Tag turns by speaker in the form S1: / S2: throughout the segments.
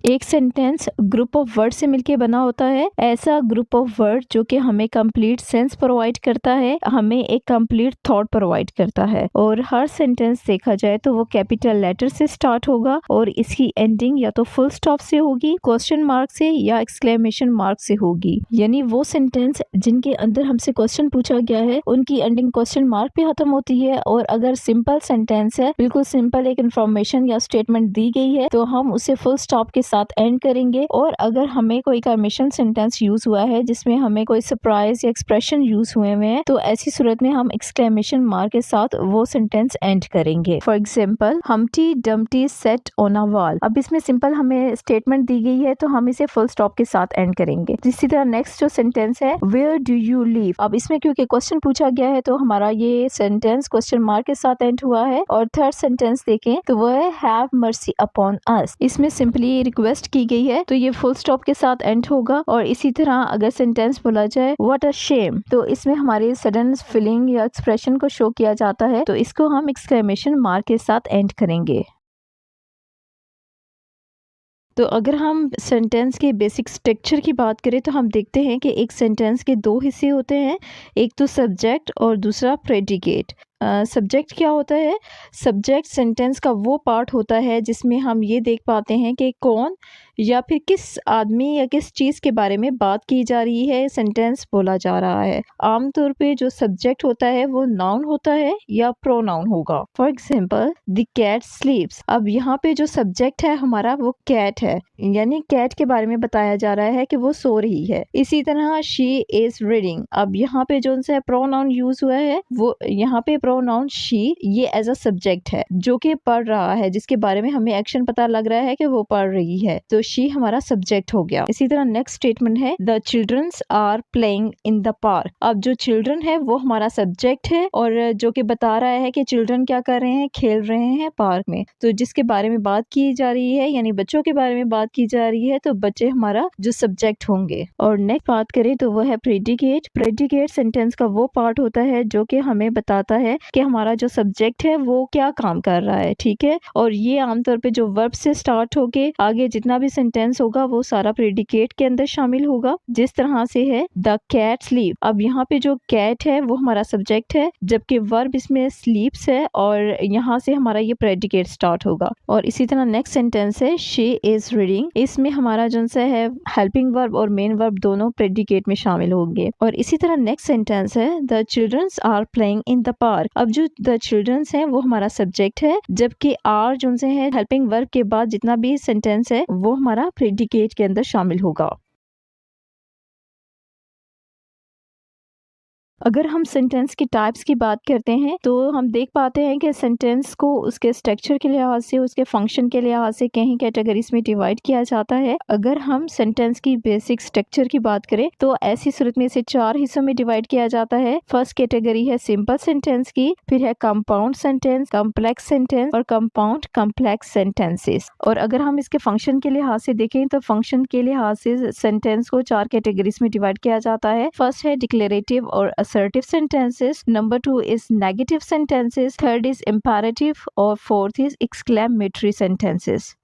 S1: एक sentence group of word से मिलके बना होता है। ऐसा ग्रुप ऑफ वर्ड जो कि हमें कंप्लीट सेंस प्रोवाइड करता है, हमें एक कंप्लीट थॉट प्रोवाइड करता है। और हर सेंटेंस देखा जाए तो वो कैपिटल लेटर से स्टार्ट होगा और इसकी एंडिंग या तो फुल स्टॉप से होगी, क्वेश्चन मार्क से या एक्सक्लेमेशन मार्क से होगी। यानी वो सेंटेंस जिनके अंदर हमसे क्वेश्चन पूछा गया है उनकी एंडिंग क्वेश्चन मार्क पे खत्म होती है। और अगर सिंपल सेंटेंस है, बिल्कुल सिंपल एक इन्फॉर्मेशन या स्टेटमेंट दी गई है, तो हम उसे फुल स्टॉप के साथ एंड करेंगे। और अगर हमें कोई कमीशन सेंटेंस यूज हुआ है जिसमें हमें कोई सरप्राइज या एक्सप्रेशन यूज हुए हैं, तो ऐसी सूरत में हम एक्सक्लेमेशन मार्क के साथ वो सेंटेंस एंड करेंगे। For example, हमटी Dumpty set on a wall. अब इसमें सिंपल हमें स्टेटमेंट दी गई है तो हम इसे फुल स्टॉप के साथ एंड करेंगे। इसी तरह नेक्स्ट जो सेंटेंस है, वेयर डू यू लिव। अब इसमें क्योंकि क्वेश्चन पूछा गया है तो हमारा ये सेंटेंस क्वेश्चन मार्क के साथ एंड हुआ है। और थर्ड सेंटेंस देखें तो वो है हैव मर्सी अपॉन अस। इसमें सिंपली रिक्वेस्ट की गई है तो ये फुल स्टॉप के साथ एंड होगा। और इसी तरह अगर सेंटेंस बोला जाए व्हाट अ शेम, तो इसमें हमारे सडन फीलिंग या एक्सप्रेशन को शो किया जाता है, तो इसको हम एक्सक्लेमेशन मार्क के साथ एंड करेंगे। तो अगर हम सेंटेंस के बेसिक स्ट्रक्चर की बात करें तो हम देखते हैं कि एक सेंटेंस के दो हिस्से होते हैं, एक तो सब्जेक्ट और दूसरा प्रेडिकेट। सब्जेक्ट क्या होता है? सब्जेक्ट सेंटेंस का वो पार्ट होता है जिसमें हम ये देख पाते हैं कि कौन या फिर किस आदमी या किस चीज़ के बारे में बात की जा रही है, सेंटेंस बोला जा रहा है। आमतौर पे जो सब्जेक्ट होता है वो नाउन होता है या प्रोनाउन होगा। For example, the cat sleeps. अब यहाँ पे जो सब्जेक्ट है हमारा वो कैट है, यानी कैट के बारे में बताया जा रहा है कि वो सो रही है। इसी तरह शी इज रीडिंग। अब यहाँ पे जो सा प्रोनाउन यूज हुआ है वो यहाँ पे प्रोनाउन शी, ये एज अ सब्जेक्ट है जो कि पढ़ रहा है, जिसके बारे में हमें एक्शन पता लग रहा है कि वो पढ़ रही है, तो शी हमारा सब्जेक्ट हो गया। इसी तरह नेक्स्ट स्टेटमेंट है the childrens are playing in the park. अब जो चिल्ड्रन है वो हमारा सब्जेक्ट है और जो कि बता रहा है कि चिल्ड्रन क्या कर रहे हैं, खेल रहे हैं पार्क में। तो जिसके बारे में बात की जा रही है यानी बच्चों के बारे में बात की जा रही है, तो बच्चे हमारा जो सब्जेक्ट होंगे। और नेक्स्ट बात करें तो वो है प्रेडिकेट। प्रेडिकेट सेंटेंस का वो पार्ट होता है जो कि हमें बताता है कि हमारा जो सब्जेक्ट है वो क्या काम कर रहा है, ठीक है। और ये आमतौर पे जो वर्ब से स्टार्ट होके आगे जितना भी सेंटेंस होगा वो सारा प्रेडिकेट के अंदर शामिल होगा। जिस तरह से है द कैट स्लीप। अब यहाँ पे जो कैट है वो हमारा सब्जेक्ट है, जबकि वर्ब इसमें स्लीप्स है और यहाँ से हमारा ये प्रेडिकेट स्टार्ट होगा। और इसी तरह नेक्स्ट सेंटेंस है शी इज रीडिंग। इसमें हमारा जो है हेल्पिंग वर्ब और मेन वर्ब दोनों प्रेडिकेट में शामिल होंगे। और इसी तरह नेक्स्ट सेंटेंस है the childrens are playing in the park. अब जो द चिल्ड्रंस है वो हमारा सब्जेक्ट है, जबकि आर जो है हेल्पिंग वर्ब के बाद जितना भी सेंटेंस है वो हमारा प्रेडिकेट के अंदर शामिल होगा। अगर हम सेंटेंस की टाइप्स की बात करते हैं तो हम देख पाते हैं कि सेंटेंस को उसके स्ट्रक्चर के लिहाज से, उसके फंक्शन के लिहाज से कई कैटेगरीज में डिवाइड किया जाता है। अगर हम सेंटेंस की बेसिक स्ट्रक्चर की बात करें तो ऐसी सूरत में इसे 4 हिस्सों में डिवाइड किया जाता है। फर्स्ट कैटेगरी है सिंपल सेंटेंस की, फिर है कंपाउंड सेंटेंस, कॉम्प्लेक्स सेंटेंस और कंपाउंड कॉम्प्लेक्स सेंटेंसेस। और अगर हम इसके फंक्शन के लिहाज से देखें तो फंक्शन के लिहाज से सेंटेंस को 4 कैटेगरीज में डिवाइड किया जाता है। फर्स्ट है डिक्लेरेटिव और assertive sentences, number 2 is negative sentences, third is imperative और fourth is exclamatory sentences।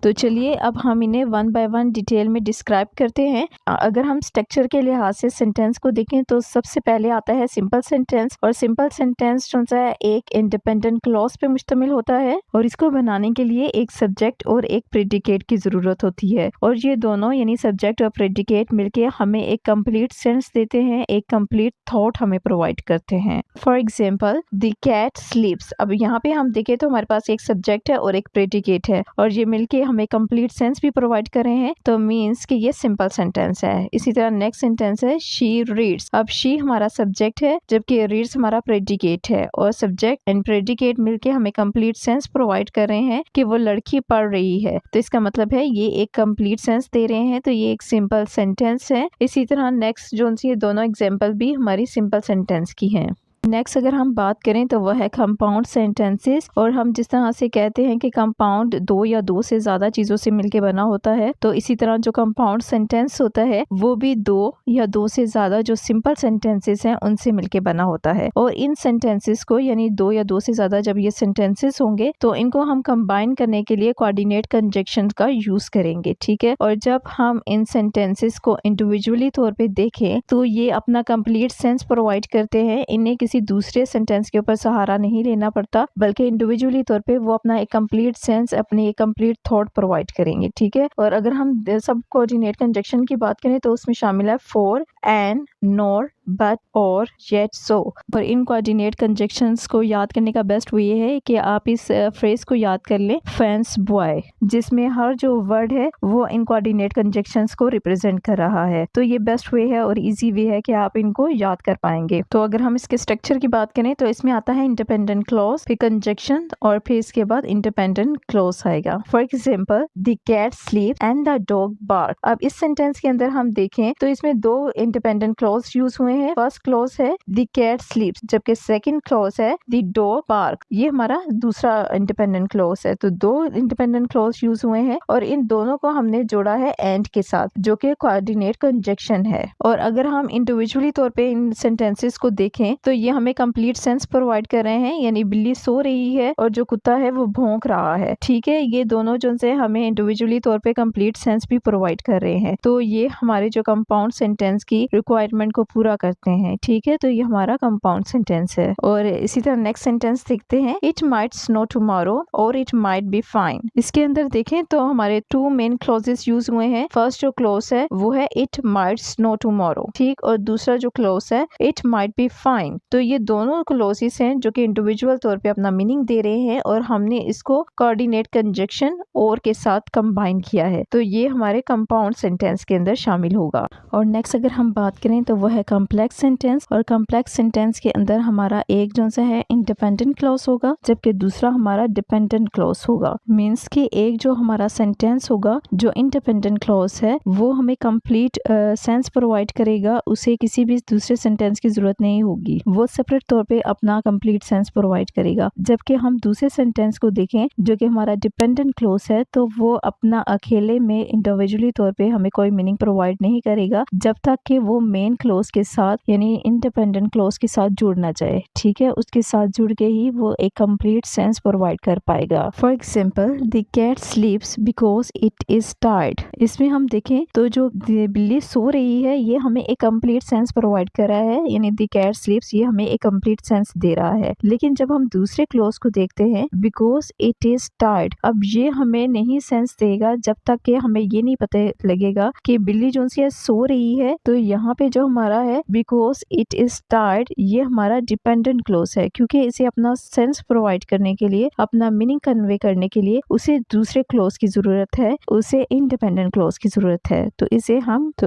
S1: तो चलिए अब हम इन्हें वन बाय वन डिटेल में डिस्क्राइब करते हैं। अगर हम स्ट्रक्चर के लिहाज से सेंटेंस को देखें तो सबसे पहले आता है सिंपल सेंटेंस। और सिंपल सेंटेंस जो है एक इंडिपेंडेंट क्लॉज पे मुश्तमिल होता है और इसको बनाने के लिए एक सब्जेक्ट और एक प्रेडिकेट की जरूरत होती है। और ये दोनों यानी सब्जेक्ट और प्रेडिकेट मिलके हमें एक कंप्लीट सेंस देते हैं, एक कंप्लीट थॉट हमें प्रोवाइड करते हैं। For example, the cat sleeps. अब यहाँ पे हम देखें तो हमारे पास एक सब्जेक्ट है और एक प्रेडिकेट है और ये मिलके हमें कंप्लीट सेंस भी प्रोवाइड कर रहे हैं, तो मींस कि ये सिंपल सेंटेंस है। इसी तरह नेक्स्ट सेंटेंस है शी रीड्स। अब शी हमारा सब्जेक्ट है जबकि रीड्स हमारा प्रेडिकेट है और सब्जेक्ट एंड प्रेडिकेट मिलके हमें कंप्लीट सेंस प्रोवाइड कर रहे हैं कि वो लड़की पढ़ रही है, तो इसका मतलब है ये एक कंप्लीट सेंस दे रहे हैं, तो ये एक सिंपल सेंटेंस है। इसी तरह नेक्स्ट जो ये दोनों एग्जाम्पल भी हमारी सिंपल सेंटेंस की हैं। नेक्स्ट अगर हम बात करें तो वह है कंपाउंड सेंटेंसेस। और हम जिस तरह से कहते हैं कि कंपाउंड दो या दो से ज़्यादा चीज़ों से मिलकर बना होता है, तो इसी तरह जो कंपाउंड सेंटेंस होता है वो भी दो या दो से ज़्यादा जो सिंपल सेंटेंसेस हैं उनसे मिलकर बना होता है। और इन सेंटेंसेस को यानी दो या दो से ज़्यादा जब ये सेंटेंसेस होंगे तो इनको हम कंबाइन करने के लिए कोऑर्डिनेट कंजक्शन का यूज़ करेंगे, ठीक है। और जब हम इन सेंटेंसेस को इंडिविजुअली तौर पे देखें तो ये अपना कंप्लीट सेंस प्रोवाइड करते हैं। इन्हें किसी दूसरे सेंटेंस के ऊपर सहारा नहीं लेना पड़ता, बल्कि इंडिविजुअली तौर पे वो अपना एक कंप्लीट सेंस, अपनी एक कंप्लीट थॉट प्रोवाइड करेंगे, ठीक है। और अगर हम सब कोऑर्डिनेट कंजक्शन की बात करें तो उसमें शामिल है फॉर, एंड, नॉर, बट, और, येट, सो। और इन कोऑर्डिनेट कंजक्शंस को याद करने का बेस्ट वे है कि आप इस फ्रेज को याद कर लें, फेंस बॉय, जिसमें हर जो वर्ड है वो इन कोऑर्डिनेट कंजक्शंस को रिप्रेजेंट कर रहा है। तो ये बेस्ट वे है और इजी वे है कि आप इनको याद कर पाएंगे। तो अगर हम इसके स्ट्रक्चर की बात करें तो इसमें आता है इंडिपेंडेंट क्लॉज, फिर कंजक्शन, और फिर इसके बाद इंडिपेंडेंट क्लॉज आएगा। For example, the cat sleep and the dog bark. अब इस सेंटेंस के अंदर हम देखें तो इसमें दो इंडिपेंडेंट क्लॉज यूज हुए हैं। फर्स्ट क्लॉज है द कैट स्लीप्स, जबकि सेकंड क्लॉज है द डॉग बार्क, ये हमारा दूसरा इंडिपेंडेंट क्लॉज है। तो दो इंडिपेंडेंट क्लॉज यूज हुए हैं और इन दोनों को हमने जोड़ा है एंड के साथ, जो कि कोऑर्डिनेट कंजक्शन है। और अगर हम इंडिविजुअली तौर पे इन सेंटेंसेस को देखें तो ये हमें कंप्लीट सेंस प्रोवाइड कर रहे हैं, यानी बिल्ली सो रही है और जो कुत्ता है वो भौंक रहा है, ठीक है। ये दोनों जो से हमें इंडिविजुअली तौर पे कंप्लीट सेंस भी प्रोवाइड कर रहे हैं। तो ये हमारे जो कंपाउंड सेंटेंस की रिक्वायरमेंट को पूरा करते हैं, ठीक है। तो ये हमारा कंपाउंड सेंटेंस है। और इसी तरह नेक्स्ट सेंटेंस देखते हैं, इट माइट स्नो टुमारो और इट माइट बी फाइन। इसके अंदर देखें तो हमारे टू मेन क्लॉजेस यूज हुए हैं। फर्स्ट जो क्लॉज है वो है इट माइट स्नो टुमारो, ठीक, और दूसरा जो क्लॉज है इट माइट बी फाइन। तो ये दोनों क्लॉजेस हैं जो कि इंडिविजुअल तौर पे अपना मीनिंग दे रहे हैं और हमने इसको कोऑर्डिनेट कंजक्शन और के साथ कंबाइन किया है। तो ये हमारे कंपाउंड सेंटेंस के अंदर शामिल होगा। और नेक्स्ट अगर हम बात करें तो वह है कॉम्प्लेक्स सेंटेंस। और कॉम्प्लेक्स सेंटेंस के अंदर हमारा एक जो सा है इंडिपेंडेंट क्लॉज होगा, जबकि दूसरा हमारा डिपेंडेंट क्लॉज होगा। मीन्स कि एक जो हमारा सेंटेंस होगा जो इंडिपेंडेंट क्लॉज है वो हमें कंप्लीट सेंस प्रोवाइड करेगा, उसे किसी भी दूसरे सेंटेंस की जरूरत नहीं होगी, वो सेपरेट तौर पे अपना कंप्लीट सेंस प्रोवाइड करेगा। जबकि हम दूसरे सेंटेंस को देखें जो कि हमारा डिपेंडेंट क्लॉज है तो वो अपना अकेले में इंडिविजुअली तौर पे हमें कोई मीनिंग प्रोवाइड नहीं करेगा जब तक कि वो मेन क्लॉज के साथ यानी इंडिपेंडेंट क्लॉज के साथ जुड़ ना जाए, ठीक है। उसके साथ जुड़ के ही वो एक कंप्लीट सेंस प्रोवाइड कर पाएगा। For example, the cat sleeps because it is tired. इसमें हम देखें तो जो बिल्ली सो रही है ये हमें एक कंप्लीट सेंस प्रोवाइड कर रहा है, यानी द कैट स्लीप्स ये हमें एक कंप्लीट सेंस दे रहा है। लेकिन जब हम दूसरे क्लॉज को देखते हैं, बिकॉज इट इज टायर्ड, अब ये हमें नहीं सेंस देगा जब तक कि हमें ये नहीं पता लगेगा कि बिल्ली जो सी है सो रही है। तो यहाँ पे जो हमारा है बिकॉज इट इज टायर्ड ये हमारा डिपेंडेंट क्लॉज है, क्योंकि इसे अपना सेंस प्रोवाइड करने के लिए, अपना मीनिंग कन्वे करने के लिए उसे दूसरे क्लॉज की जरूरत है, उसे इंडिपेंडेंट क्लॉज की जरूरत है। तो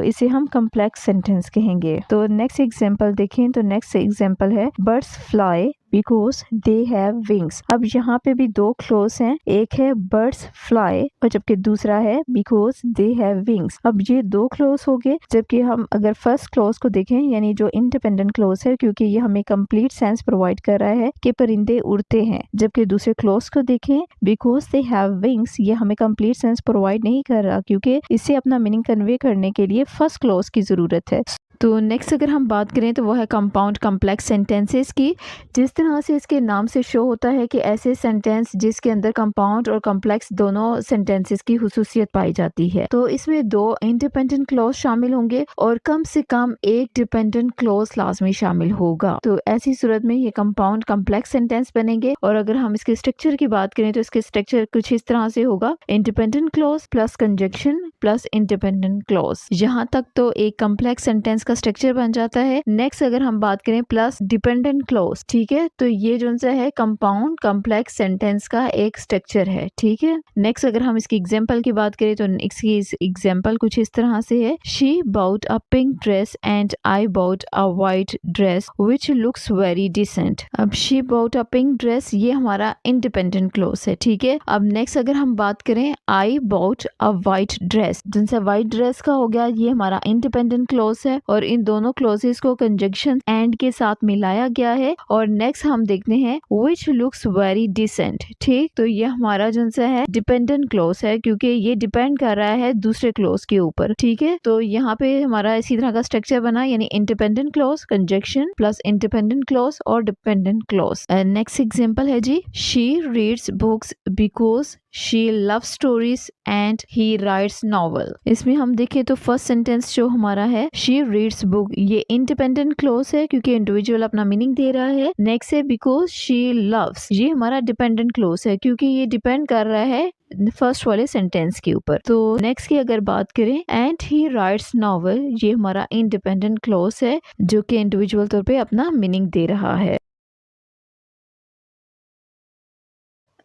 S1: इसे हम कॉम्प्लेक्स सेंटेंस कहेंगे। तो नेक्स्ट एग्जांपल देखें तो नेक्स्ट एग्जांपल है birds fly because they have wings. अब यहाँ पे भी दो क्लॉज हैं, एक है बर्ड्स फ्लाई और जबकि दूसरा है बिकॉज दे हैव विंग्स। अब ये दो क्लॉज हो गए, जबकि हम अगर फर्स्ट क्लॉज को देखें यानी जो इंडिपेंडेंट क्लॉज है, क्योंकि ये हमें कंप्लीट सेंस प्रोवाइड कर रहा है कि परिंदे उड़ते हैं, जबकि दूसरे क्लॉज को देखें बिकॉज दे हैव विंग्स ये हमें कंप्लीट सेंस प्रोवाइड नहीं कर रहा, क्योंकि इसे अपना मीनिंग कन्वे करने के लिए फर्स्ट क्लॉज की जरूरत है। तो नेक्स्ट अगर हम बात करें तो वह है कंपाउंड कॉम्प्लेक्स सेंटेंसेस की। जिस तरह से इसके नाम से शो होता है कि ऐसे सेंटेंस जिसके अंदर कंपाउंड और कॉम्प्लेक्स दोनों सेंटेंसेस की हुसूसियत पाई जाती है। तो इसमें दो इंडिपेंडेंट क्लॉज शामिल होंगे और कम से कम एक डिपेंडेंट क्लॉज लाजमी शामिल होगा। तो ऐसी सूरत में ये कंपाउंड कॉम्प्लेक्स सेंटेंस बनेंगे। और अगर हम इसके स्ट्रक्चर की बात करें तो इसके स्ट्रक्चर कुछ इस तरह से होगा, independent clause plus conjunction plus independent clause. यहाँ तक तो एक कॉम्प्लेक्स सेंटेंस का स्ट्रक्चर बन जाता है। नेक्स्ट अगर हम बात करें प्लस डिपेंडेंट क्लॉज, ठीक है, तो ये जो है कंपाउंड कॉम्प्लेक्स सेंटेंस का एक स्ट्रक्चर है, ठीक है। नेक्स्ट अगर हम इसकी एग्जांपल की बात करें तो इसकी एग्जांपल कुछ इस तरह से है, she bought a pink dress and I bought a white dress which looks very decent. अब she bought a pink dress ये हमारा इंडिपेंडेंट क्लॉज है, ठीक है। अब नेक्स्ट अगर हम बात करें आई बॉट अ व्हाइट ड्रेस, जिनसे व्हाइट ड्रेस का हो गया ये हमारा इंडिपेंडेंट क्लॉज है। और इन दोनों क्लोजेस को कंजंक्शन एंड के साथ मिलाया गया है। और नेक्स्ट हम देखते हैं विच लुक्स वेरी डिसेंट। ठीक, तो ये हमारा जो है डिपेंडेंट क्लोज है, क्योंकि ये डिपेंड कर रहा है दूसरे क्लोज के ऊपर। ठीक है, तो यहाँ पे हमारा इसी तरह का स्ट्रक्चर बना, यानी independent clause, conjunction plus independent clause और डिपेंडेंट क्लोज। नेक्स्ट एग्जांपल है जी, she reads books because she love stories and he writes novel. इसमें हम देखें तो फर्स्ट सेंटेंस जो हमारा है शी रीड्स बुक, ये इंडिपेंडेंट क्लोज है क्योंकि इंडिविजुअल अपना मीनिंग दे रहा है। नेक्स्ट है बिकॉज शी लव्स, ये हमारा डिपेंडेंट क्लोज है क्योंकि ये डिपेंड कर रहा है फर्स्ट वाले सेंटेंस के ऊपर। तो नेक्स्ट की अगर बात करें एंड ही राइट्स नॉवल, ये हमारा इंडिपेंडेंट क्लोज है जो कि इंडिविजुअल तौर पे अपना मीनिंग दे रहा है।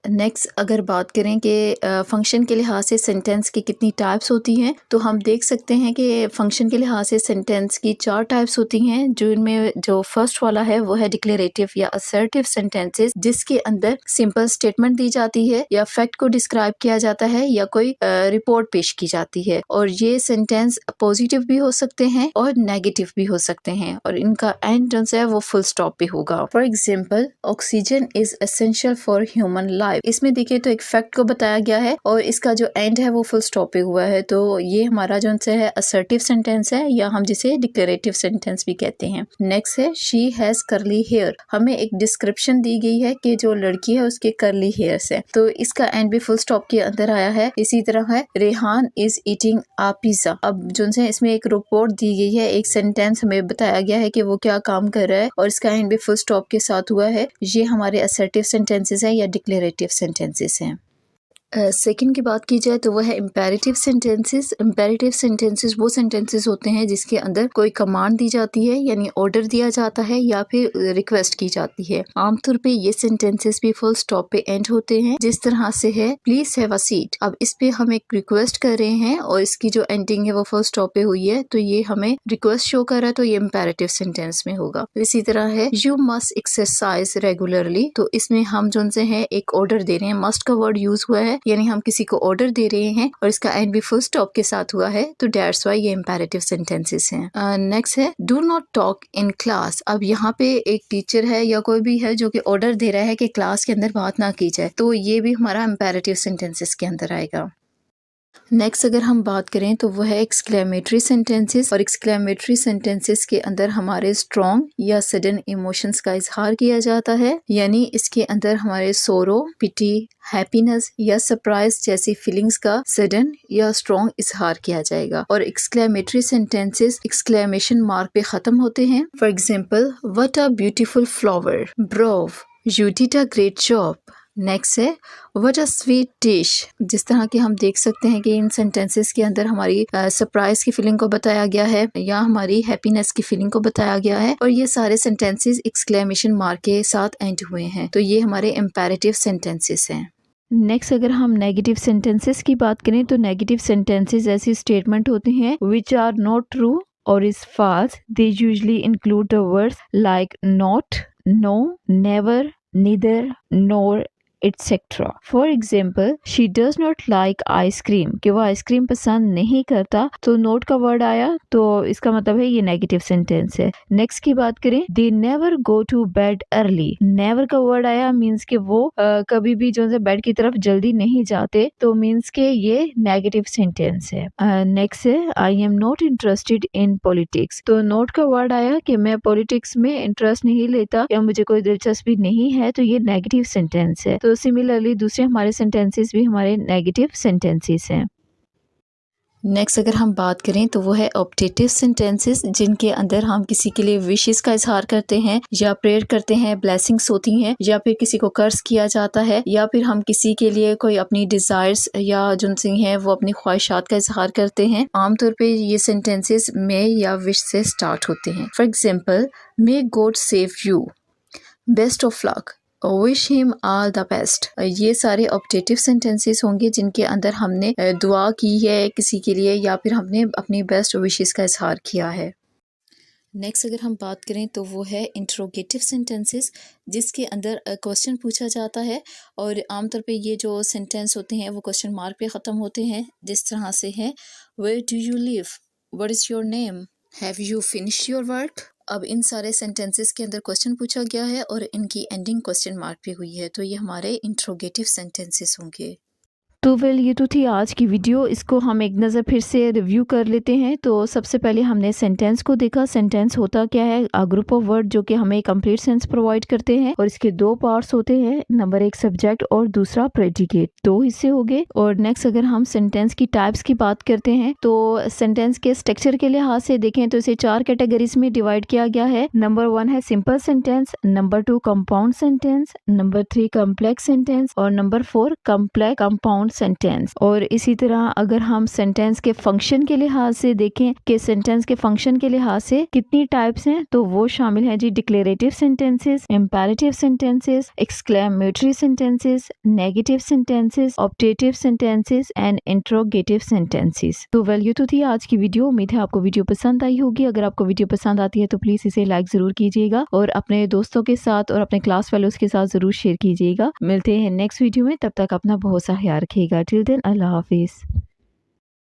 S1: नेक्स्ट अगर बात करें कि फंक्शन के लिहाज से सेंटेंस की कितनी टाइप्स होती हैं, तो हम देख सकते हैं कि फंक्शन के लिहाज से सेंटेंस की 4 टाइप्स होती हैं, जो इनमें जो फर्स्ट वाला है वो है डिक्लेरेटिव या असर्टिव सेंटेंसेस, जिसके अंदर सिंपल स्टेटमेंट दी जाती है या फैक्ट को डिस्क्राइब किया जाता है या कोई रिपोर्ट पेश की जाती है। और ये सेंटेंस पॉजिटिव भी हो सकते हैं और नेगेटिव भी हो सकते हैं, और इनका एंड जो है वो फुल स्टॉप पे होगा। For example, oxygen is essential for human life. इसमें देखिए तो एक फैक्ट को बताया गया है और इसका जो एंड है वो फुल स्टॉप पे हुआ है, तो ये हमारा जो है असर्टिव सेंटेंस है या हम जिसे डिक्लेरेटिव सेंटेंस भी कहते हैं। नेक्स्ट है शी हैज कर्ली हेयर, हमें एक डिस्क्रिप्शन दी गई है कि जो लड़की है उसके कर्ली हेयर्स है, तो इसका एंड भी फुल स्टॉप के अंदर आया है। इसी तरह है Rehan is eating a pizza, अब जो है इसमें एक रिपोर्ट दी गई है, एक सेंटेंस हमें बताया गया है कि वो क्या काम कर रहा है और इसका एंड भी फुल स्टॉप के साथ हुआ है। ये हमारे असर्टिव सेंटेंसेस है या डिक्लेरेटिव सेंटेंसेस हैं। सेकंड की बात की जाए तो वह है इम्पेरेटिव सेंटेंसेस। इम्पेरेटिव सेंटेंसेस वो सेंटेंसेस होते हैं जिसके अंदर कोई कमांड दी जाती है, यानी ऑर्डर दिया जाता है या फिर रिक्वेस्ट की जाती है। आमतौर पे ये सेंटेंसेस भी फुल स्टॉप पे एंड होते हैं, जिस तरह से है प्लीज हैव अ सीट। अब इस पे हम एक रिक्वेस्ट कर रहे हैं और इसकी जो एंडिंग है वो फुल स्टॉप पे हुई है, तो ये हमें रिक्वेस्ट शो कर रहा है, तो ये इम्पेरेटिव सेंटेंस में होगा। इसी तरह है यू मस्ट एक्सरसाइज रेगुलरली, तो इसमें हम जो है एक ऑर्डर दे रहे हैं, मस्ट का वर्ड यूज हुआ है, यानी हम किसी को ऑर्डर दे रहे हैं और इसका एंड भी फुल स्टॉप के साथ हुआ है, तो दैट्स व्हाई ये इंपेरेटिव सेंटेंसेस हैं। नेक्स्ट है do not talk in class. अब यहाँ पे एक टीचर है या कोई भी है जो कि ऑर्डर दे रहा है कि क्लास के अंदर बात ना की जाए, तो ये भी हमारा इंपेरेटिव सेंटेंसेस के अंदर आएगा। नेक्स्ट अगर हम बात करें तो वो है एक्सक्लेमेटरी सेंटेंसेस, और एक्सक्लेमेटरी सेंटेंसेस के अंदर हमारे स्ट्रॉन्ग या सडन इमोशंस का इजहार किया जाता है, यानी इसके अंदर हमारे सोरो, पिटी, हैप्पीनेस या सरप्राइज जैसी फीलिंग्स का सडन या स्ट्रॉन्ग इजहार किया जाएगा। और एक्सक्लेमेटरी सेंटेंसेस एक्सक्लेमेशन मार्क पे खत्म होते हैं। For example, what a beautiful flower, bro, you did a great job. Next है व्हाट अ स्वीट डिश। जिस तरह के हम देख सकते हैं कि इन सेंटेंसेस के अंदर हमारी सरप्राइज की फीलिंग को बताया गया है या हमारी हैप्पीनेस की फीलिंग को बताया गया है, और ये सारे सेंटेंसेस एक्सक्लेमेशन मार्क के साथ एंड हुए हैं, तो ये हमारे इंपेरेटिव सेंटेंसेस हैं। नेक्स्ट अगर हम नेगेटिव सेंटेंसेस की बात करें तो नेगेटिव सेंटेंसेस ऐसी स्टेटमेंट होते हैं विच आर नॉट ट्रू और is false. They usually include the words like not, no, never, neither, nor, etcetera. For example, she does not like ice cream, कि वो आइसक्रीम पसंद नहीं करता, तो नोट का वर्ड आया, तो इसका मतलब है ये नेगेटिव सेंटेंस है। नेक्स्ट की बात करें, they never go to bed early. Never का वर्ड आया मीन्स के वो कभी भी जो है बेड की तरफ जल्दी नहीं जाते, तो मीन्स के ये नेगेटिव सेंटेंस है। नेक्स्ट है I am not interested in politics. तो नोट का वर्ड आया कि मैं पॉलिटिक्स में इंटरेस्ट नहीं लेता या मुझे कोई दिलचस्पी नहीं है, तो ये नेगेटिव सेंटेंस है। तो सिमिलरली दूसरे हमारे सेंटेंसेस भी हमारे नेगेटिव सेंटेंसेस हैं। नेक्स्ट अगर हम बात करें तो वो है ऑप्टेटिव सेंटेंसेस, जिनके अंदर हम किसी के लिए विशेस का इजहार करते हैं या प्रेयर करते हैं, ब्लेसिंग्स होती हैं, या फिर किसी को कर्ज किया जाता है, या फिर हम किसी के लिए कोई अपनी डिजायर्स या जिनसे हैं वो अपनी ख्वाहिशात का इजहार करते हैं। आमतौर पे ये सेंटेंसेस मे या विश से स्टार्ट होते हैं। For example, may God save you, best of luck, wish him all the best. ये सारे ऑप्टेटिव सेंटेंसेस होंगे जिनके अंदर हमने दुआ की है किसी के लिए या फिर हमने अपनी बेस्ट विशेस का इजहार किया है। नेक्स्ट अगर हम बात करें तो वो है इंट्रोगेटिव सेंटेंसेस, जिसके अंदर क्वेश्चन पूछा जाता है, और आमतौर पे ये जो सेंटेंस होते हैं वो क्वेश्चन मार्क पे ख़त्म होते हैं, जिस तरह से है where do you live, what is your name,
S2: have you finish your work. अब इन सारे सेंटेंसेस के अंदर क्वेश्चन पूछा गया है और इनकी एंडिंग क्वेश्चन मार्क पे हुई है, तो ये हमारे इंट्रोगेटिव सेंटेंसेस होंगे।
S1: तो वेल ये तो थी आज की वीडियो। इसको हम एक नज़र फिर से रिव्यू कर लेते हैं। तो सबसे पहले हमने सेंटेंस को देखा। सेंटेंस होता क्या है? अ ग्रुप ऑफ वर्ड जो कि हमें कंप्लीट सेंस प्रोवाइड करते हैं और इसके दो पार्ट्स होते हैं। नंबर एक सब्जेक्ट और दूसरा प्रेडिकेट, दो हिस्से हो गए। और नेक्स्ट अगर हम सेंटेंस की टाइप्स की बात करते हैं तो सेंटेंस के स्ट्रक्चर के लिहाज से देखें तो इसे 4 कैटेगरीज में डिवाइड किया गया है। नंबर 1 है simple sentence, number 2 compound sentence, number 3 complex sentence और नंबर 4 कॉम्प्लेक्स कंपाउंड सेंटेंस। और इसी तरह अगर हम सेंटेंस के फंक्शन के लिहाज से देखें कि सेंटेंस के फंक्शन के लिहाज से कितनी टाइप्स हैं, तो वो शामिल है जी declarative sentences, imperative sentences, exclamatory sentences, negative sentences, optative sentences and interrogative sentences. तो वैल्यू तो थी आज की वीडियो। उम्मीद है आपको वीडियो पसंद आई होगी। अगर आपको वीडियो पसंद आती है तो प्लीज इसे लाइक जरूर कीजिएगा और अपने दोस्तों के साथ और अपने क्लास फेलोज के साथ जरूर शेयर कीजिएगा। मिलते हैं नेक्स्ट वीडियो में, तब तक अपना बहुत सा ख्याल रखिएगा। टिल देन अल्लाह हाफिज।